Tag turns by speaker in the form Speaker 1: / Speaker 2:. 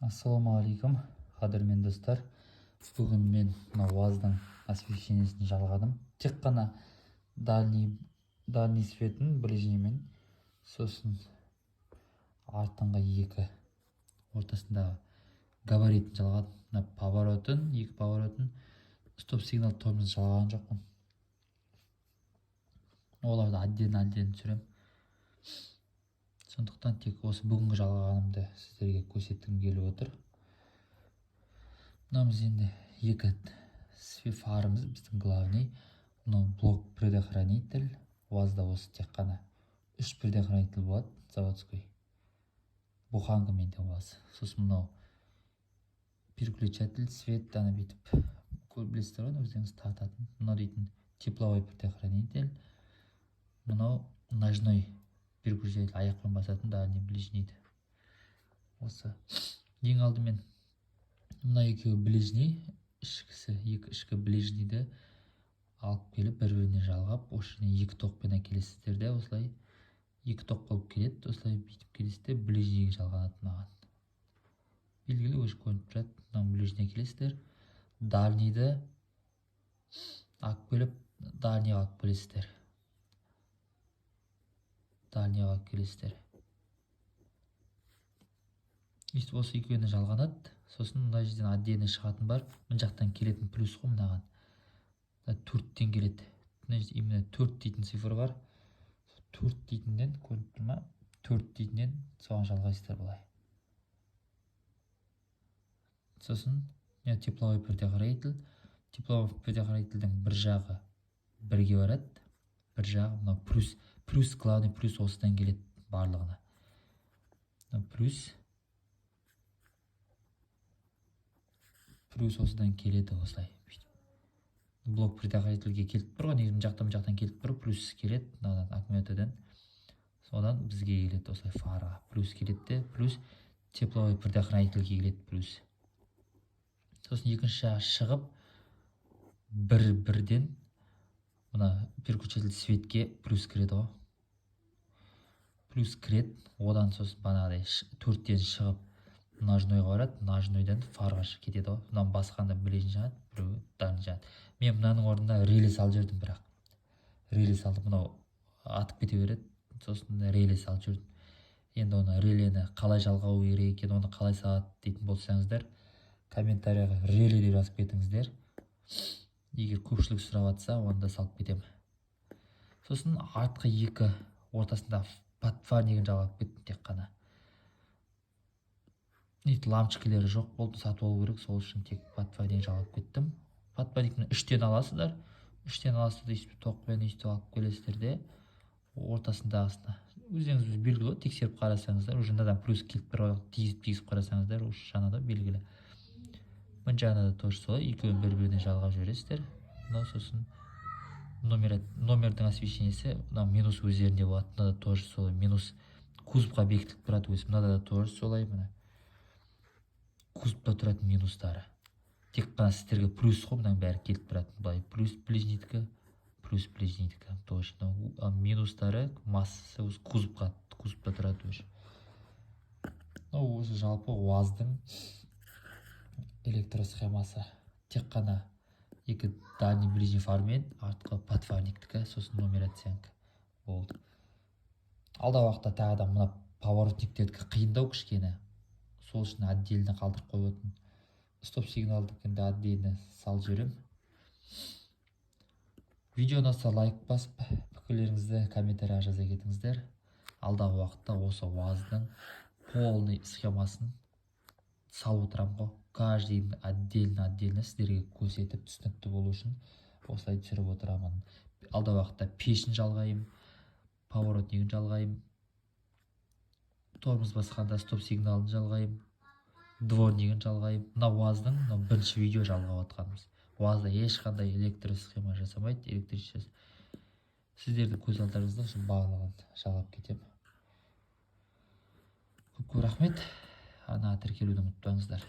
Speaker 1: Ассалаумағалейкум, қадірмен достар. Бүгін мен УАЗдың освещениесін жалғадым. Тек қана дальний светін ближнеймен, сосын артынғы екі ортасындағы габаритін жалғадым. Поворотын, екі поворотын, стоп сигнал тормозын жалғаған жоқпын. Оларды отдельно түсірем. Сондықтан тек осы бүгінгі жалғағанымды сіздерге көрсеткім келіп отыр. Мынамыз енді екі фарымыз, біздің главный. Мынау блок предохранитель. УАЗда осы тек қана 3 предохранитель болады, заводской. Буханка менде УАЗ. Сосын мынау переключатель, свет, ана бүйтіп білесіздер ғой, өздеріңіз тартатын. Мынау дейтін тепловой предохранитель. Мынау ножной переключатель, аяқпен басатын дальний ближнейді. Осы ең алдымен мына екеуі ближний, ішкісі, екі ішкі ближнейді алып келіп бір-біріне жалғап, осы екі тоқпен әкелесіздер де, осылай екі тоқ болып келеді, осылай бүйтіп келесіздер, ближнейге жалғанады маған. Белгілі өш көрініп тұрады, мына ближней әкелесіздер, дальнейді алып келіп, дальнейға алып келесіздер. Дальнейға келесіздер. Осы екеуіне жалғанады. Сосын мына жерден отдельно шығатын бар. Мына жақтан келетін плюс қой мынаған. 4-тен келеді. Именно 4 дейтін цифр бар. 4 дейтінден, көрініп тұр ма? 4 дейтінден соған жалғайсыздар былай. Сосын тепловой предохранитель. Тепловой предохранительдің бір жағы бірге барады. Бір жағы мына плюс, главный плюс осыдан келеді барлығына. Плюс осыдан келеді осылай. Блок предохранительге келіп тұр ғой, негізі жақтан келіп тұр, плюс келеді, аккумулятордан. Содан бізге келеді осылай фарға. Плюс келеді де, плюс тепловой предохранительге келеді плюс. Сосын екінші жағы шығып, бірден мына переключатель светке плюс кіреді ғой. Плюс кіреді, одан сосын банағыдай 4-тен шығып ножнойға барады, ножнойдан фарға кетеді ғой. Мынаны басқанда ближний жағады, біреуі дальний жағады. Мен мынаның орнында реле салып жүрдім, бірақ реле салдым, мынау атып кете береді, сосын реле салып жүрдім. Енді оны релені қалай жалғау керек екен, оны қалай салады дейтін болсаңыздар, комментарияға реле деп жазып кетіңіздер. Егер көпшілік сұрап жатса, онда салып кетемін. Сосын артқы екі ортасында подфарнигін жалғап кеттім тек қана. Лампочкалері жоқ болды, сатып алу керек, сол үшін тек подфарнигін жалғап кеттім. Подфарнигін 3-тен аласыздар. 3-тен аласыздар, өйстіп тоқпен өйстіп алып келесіздер де, ортасындағысына. Өздеріңіз белгілі ғой, тексеріп қарасаңыздар, уже мынадан плюс келіп бір тигізіп қарасаңыздар, уже жаңада белгілі. Мына жағында да тоже солай, екеуін бір-біріне жалғап жібересіздер. Сосын номердің освещениесі минус өздерінде болады. Мынада тоже солай, минус кузовқа бекітіліп тұрады өзі. Мынада да тоже солай, мына кузовта тұратын минустары. Тек қана сіздерге плюс қой, мынаның бәрі келіп тұрады. Былай плюс ближнейдікі, плюс ближнейдікі. Точно. Минустары массасы өз кузовта тұрады өзі. Осы жалпы УАЗдың электросхемасы. Тек қана екі дальний ближний фармен, артқы подфарниктікі, сосын нумерацияңкі болды. Алда уақытта тағы да мына поворотниктердікі қиындау кішкене. Сол үшін отдельно қалдырып қойып отырмын. Стоп сигналдыкінде отдельно салып жіберем. Видео ұнаса лайк басып, пікірлеріңізді комментарияға жаза кетіңіздер. Алдағы уақытта осы УАЗдың полный схемасын салып отырамын ғой. Каждыйын отдельно сіздерге көрсетіп түсінікті болу үшін осылай түсіріп отырамын. Алдағы уақытта пешін жалғайым, поворотнигін жалғайым, тормоз басқанда стоп сигналын жалғайым, дворнигін жалғайым. Мына УАЗдың бірінші видео жалғап отқанымыз. УАЗда ешқандай электросхема жасамайды, электричество. Сіздердің көз алдарыңызда барлығын жалғап кетемін. Көп рахмет. Ана тіркелуді ұмытпаңыздар.